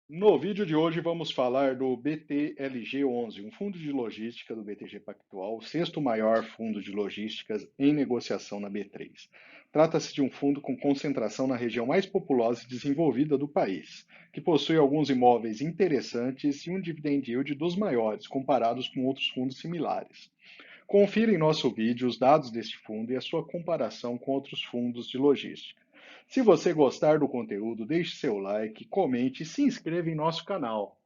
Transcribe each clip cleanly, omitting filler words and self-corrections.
No vídeo de hoje vamos falar do BTLG11, um fundo de logística do BTG Pactual, o sexto maior fundo de logísticas em negociação na B3. Trata-se de um fundo com concentração na região mais populosa e desenvolvida do país, que possui alguns imóveis interessantes e um dividend yield dos maiores comparados com outros fundos similares. Confira em nosso vídeo os dados deste fundo e a sua comparação com outros fundos de logística. Se você gostar do conteúdo, deixe seu like, comente e se inscreva em nosso canal.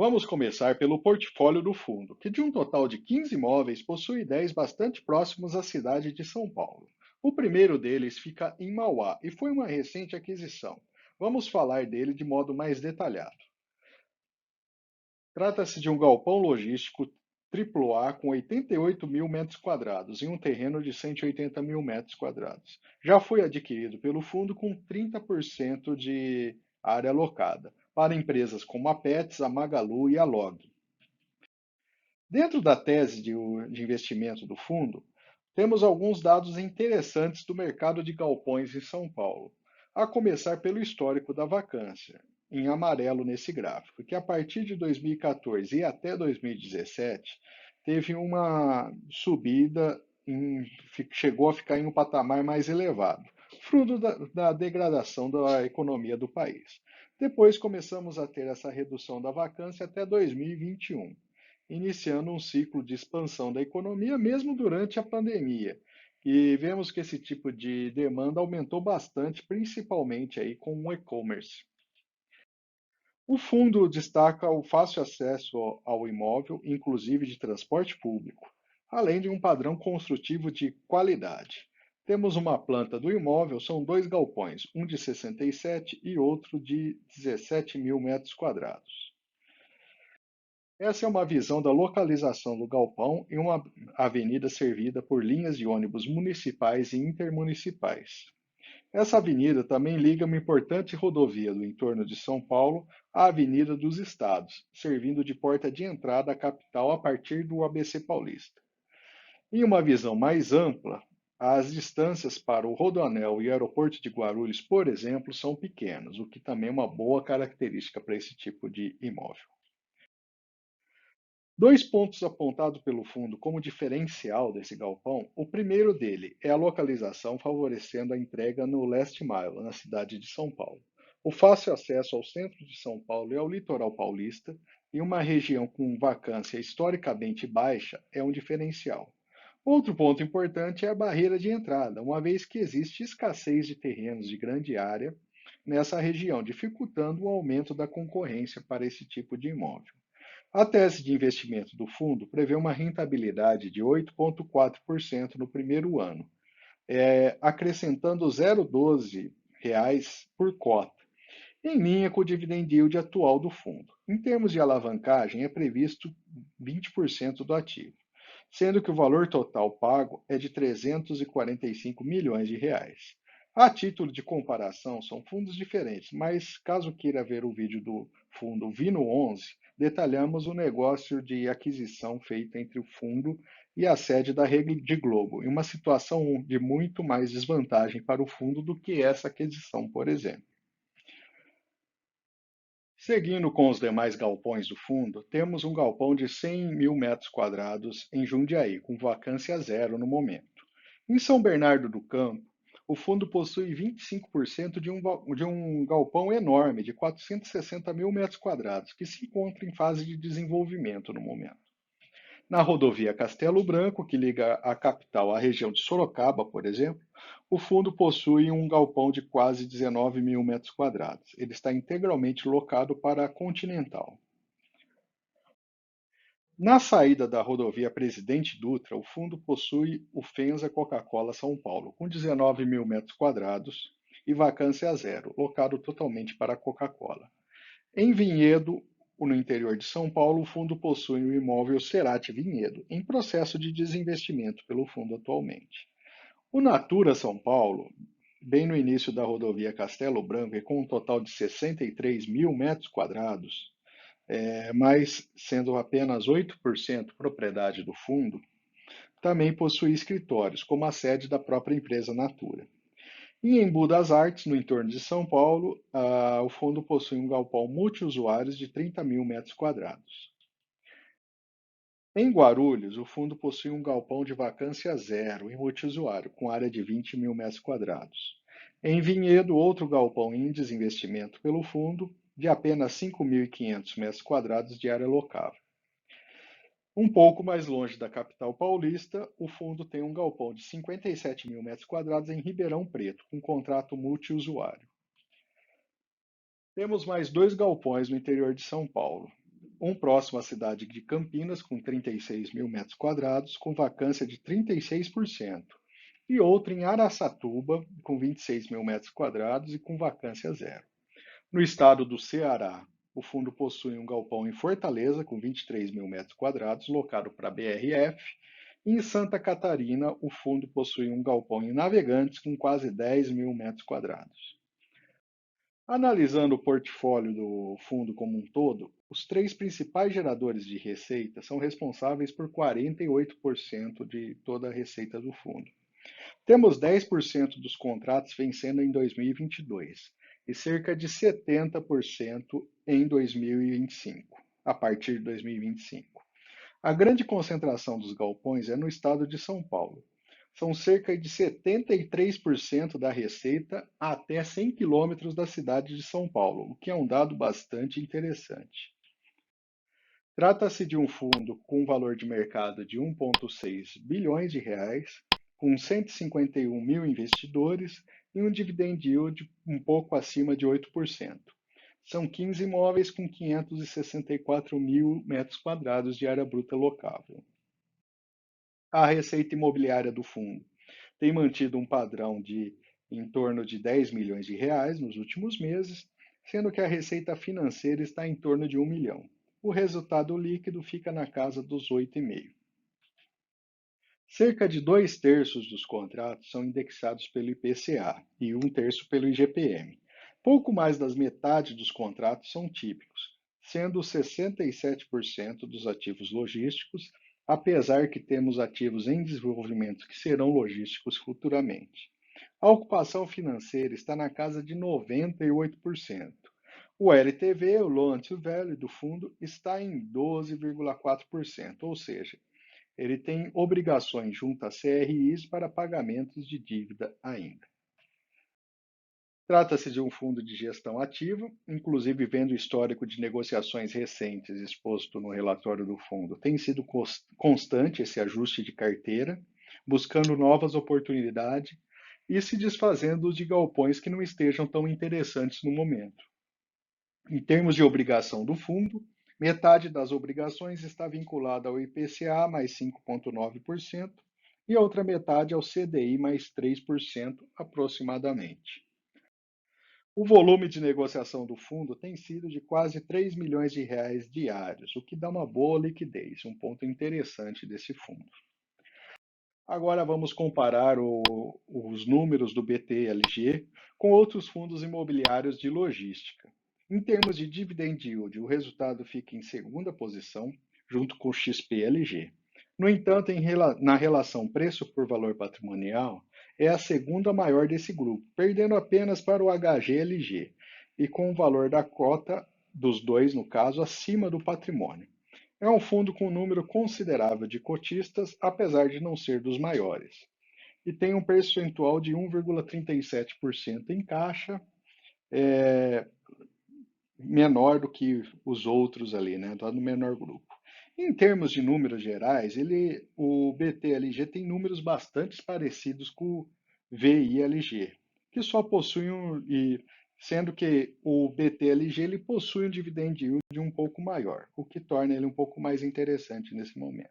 Vamos começar pelo portfólio do fundo, que de um total de 15 imóveis possui 10 bastante próximos à cidade de São Paulo. O primeiro deles fica em Mauá e foi uma recente aquisição. Vamos falar dele de modo mais detalhado. Trata-se de um galpão logístico AAA com 88 mil metros quadrados em um terreno de 180 mil metros quadrados. Já foi adquirido pelo fundo com 30% de área alocada para empresas como a Pets, a Magalu e a Log. Dentro da tese de investimento do fundo, temos alguns dados interessantes do mercado de galpões em São Paulo, a começar pelo histórico da vacância, em amarelo nesse gráfico, que a partir de 2014 e até 2017 teve uma subida, chegou a ficar em um patamar mais elevado, fruto da degradação da economia do país. Depois começamos a ter essa redução da vacância até 2021, iniciando um ciclo de expansão da economia mesmo durante a pandemia. E vemos que esse tipo de demanda aumentou bastante, principalmente aí com o e-commerce. O fundo destaca o fácil acesso ao imóvel, inclusive de transporte público, além de um padrão construtivo de qualidade. Temos uma planta do imóvel, são dois galpões, um de 67 e outro de 17 mil metros quadrados. Essa é uma visão da localização do galpão em uma avenida servida por linhas de ônibus municipais e intermunicipais. Essa avenida também liga uma importante rodovia do entorno de São Paulo à Avenida dos Estados, servindo de porta de entrada à capital a partir do ABC Paulista. Em uma visão mais ampla, as distâncias para o Rodoanel e o aeroporto de Guarulhos, por exemplo, são pequenas, o que também é uma boa característica para esse tipo de imóvel. Dois pontos apontados pelo fundo como diferencial desse galpão. O primeiro dele é a localização favorecendo a entrega no Last Mile, na cidade de São Paulo. O fácil acesso ao centro de São Paulo e ao litoral paulista, em uma região com vacância historicamente baixa, é um diferencial. Outro ponto importante é a barreira de entrada, uma vez que existe escassez de terrenos de grande área nessa região, dificultando o aumento da concorrência para esse tipo de imóvel. A tese de investimento do fundo prevê uma rentabilidade de 8,4% no primeiro ano, acrescentando 0,12 reais por cota, em linha com o dividend yield atual do fundo. Em termos de alavancagem, é previsto 20% do ativo, sendo que o valor total pago é de 345 milhões de reais. A título de comparação, são fundos diferentes, mas caso queira ver o vídeo do fundo Vino 11, detalhamos o negócio de aquisição feita entre o fundo e a sede da Rede Globo, em uma situação de muito mais desvantagem para o fundo do que essa aquisição, por exemplo. Seguindo com os demais galpões do fundo, temos um galpão de 100 mil metros quadrados em Jundiaí, com vacância zero no momento. Em São Bernardo do Campo, o fundo possui 25% de um galpão enorme, de 460 mil metros quadrados, que se encontra em fase de desenvolvimento no momento. Na rodovia Castelo Branco, que liga a capital à região de Sorocaba, por exemplo, o fundo possui um galpão de quase 19 mil metros quadrados. Ele está integralmente locado para a Continental. Na saída da rodovia Presidente Dutra, o fundo possui o Fenza Coca-Cola São Paulo, com 19 mil metros quadrados e vacância zero, locado totalmente para a Coca-Cola. Em Vinhedo, no interior de São Paulo, o fundo possui o imóvel Cerati Vinhedo, em processo de desinvestimento pelo fundo atualmente. O Natura São Paulo bem no início da rodovia Castelo Branco e com um total de 63 mil metros quadrados, mas sendo apenas 8% propriedade do fundo, também possui escritórios, como a sede da própria empresa Natura. E em Embu das Artes, no entorno de São Paulo, o fundo possui um galpão multiusuários de 30 mil metros quadrados. Em Guarulhos, o fundo possui um galpão de vacância zero e multiusuário, com área de 20 mil metros quadrados. Em Vinhedo, outro galpão em desinvestimento pelo fundo, de apenas 5.500 metros quadrados de área locável. Um pouco mais longe da capital paulista, o fundo tem um galpão de 57 mil metros quadrados em Ribeirão Preto, com contrato multiusuário. Temos mais dois galpões no interior de São Paulo. Um próximo à cidade de Campinas, com 36 mil metros quadrados, com vacância de 36%, e outro em Araçatuba, com 26 mil metros quadrados e com vacância zero. No estado do Ceará, o fundo possui um galpão em Fortaleza, com 23 mil metros quadrados, locado para a BRF. E em Santa Catarina, o fundo possui um galpão em Navegantes, com quase 10 mil metros quadrados. Analisando o portfólio do fundo como um todo, os três principais geradores de receita são responsáveis por 48% de toda a receita do fundo. Temos 10% dos contratos vencendo em 2022 e cerca de 70% em 2025, a partir de 2025. A grande concentração dos galpões é no estado de São Paulo. São cerca de 73% da receita até 100 quilômetros da cidade de São Paulo, o que é um dado bastante interessante. Trata-se de um fundo com valor de mercado de 1,6 bilhões de reais, com 151 mil investidores e um dividend yield um pouco acima de 8%. São 15 imóveis com 564 mil metros quadrados de área bruta locável. A receita imobiliária do fundo tem mantido um padrão de em torno de 10 milhões de reais nos últimos meses, sendo que a receita financeira está em torno de 1 milhão. O resultado líquido fica na casa dos 8,5. Cerca de 2/3 dos contratos são indexados pelo IPCA e 1/3 pelo IGPM. Pouco mais das metade dos contratos são típicos, sendo 67% dos ativos logísticos, apesar que temos ativos em desenvolvimento que serão logísticos futuramente. A ocupação financeira está na casa de 98%. O LTV, o Loan to Value do fundo, está em 12,4%, ou seja, ele tem obrigações junto a CRIs para pagamentos de dívida ainda. Trata-se de um fundo de gestão ativa, inclusive vendo o histórico de negociações recentes exposto no relatório do fundo, tem sido constante esse ajuste de carteira, buscando novas oportunidades e se desfazendo de galpões que não estejam tão interessantes no momento. Em termos de obrigação do fundo, metade das obrigações está vinculada ao IPCA mais 5,9% e a outra metade ao CDI mais 3% aproximadamente. O volume de negociação do fundo tem sido de quase 3 milhões de reais diários, o que dá uma boa liquidez, um ponto interessante desse fundo. Agora vamos comparar os números do BTLG com outros fundos imobiliários de logística. Em termos de dividend yield, o resultado fica em segunda posição, junto com o XPLG. No entanto, na relação preço por valor patrimonial, é a segunda maior desse grupo, perdendo apenas para o HGLG, e com o valor da cota dos dois, no caso, acima do patrimônio. É um fundo com um número considerável de cotistas, apesar de não ser dos maiores, e tem um percentual de 1,37% em caixa, menor do que os outros ali, né? Está no menor grupo. Em termos de números gerais, o BTLG tem números bastante parecidos com o VILG, que só possui sendo que o BTLG ele possui um dividend yield um pouco maior, o que torna ele um pouco mais interessante nesse momento.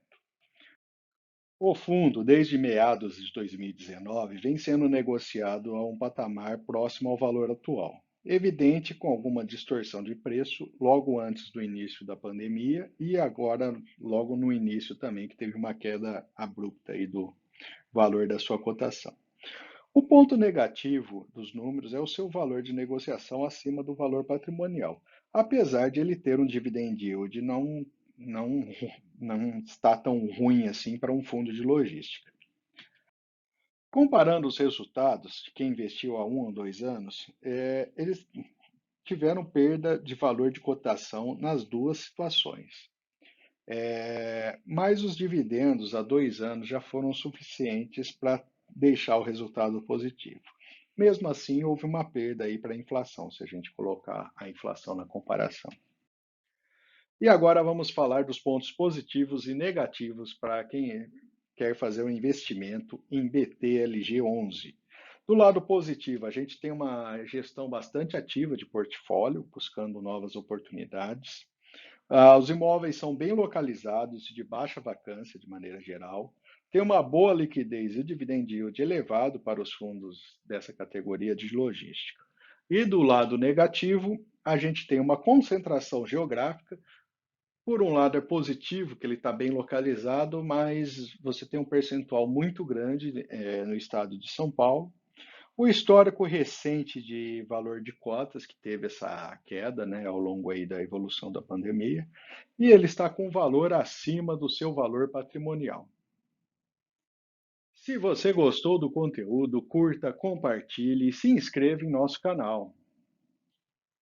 O fundo, desde meados de 2019, vem sendo negociado a um patamar próximo ao valor atual, evidente com alguma distorção de preço logo antes do início da pandemia e agora logo no início também, que teve uma queda abrupta aí do valor da sua cotação. O ponto negativo dos números é o seu valor de negociação acima do valor patrimonial, apesar de ele ter um dividend yield não, não está tão ruim assim para um fundo de logística. Comparando os resultados de quem investiu há 1 ou 2 anos, eles tiveram perda de valor de cotação nas duas situações. Mas os dividendos há 2 anos já foram suficientes para deixar o resultado positivo. Mesmo assim, houve uma perda aí para a inflação, se a gente colocar a inflação na comparação. E agora vamos falar dos pontos positivos e negativos para quem quer fazer um investimento em BTLG11. Do lado positivo, a gente tem uma gestão bastante ativa de portfólio, buscando novas oportunidades. Os imóveis são bem localizados e de baixa vacância, de maneira geral. Tem uma boa liquidez e o dividend yield elevado para os fundos dessa categoria de logística. E do lado negativo, a gente tem uma concentração geográfica. Por um lado, é positivo que ele está bem localizado, mas você tem um percentual muito grande no estado de São Paulo. O histórico recente de valor de cotas, que teve essa queda, né, ao longo aí da evolução da pandemia, e ele está com valor acima do seu valor patrimonial. Se você gostou do conteúdo, curta, compartilhe e se inscreva em nosso canal.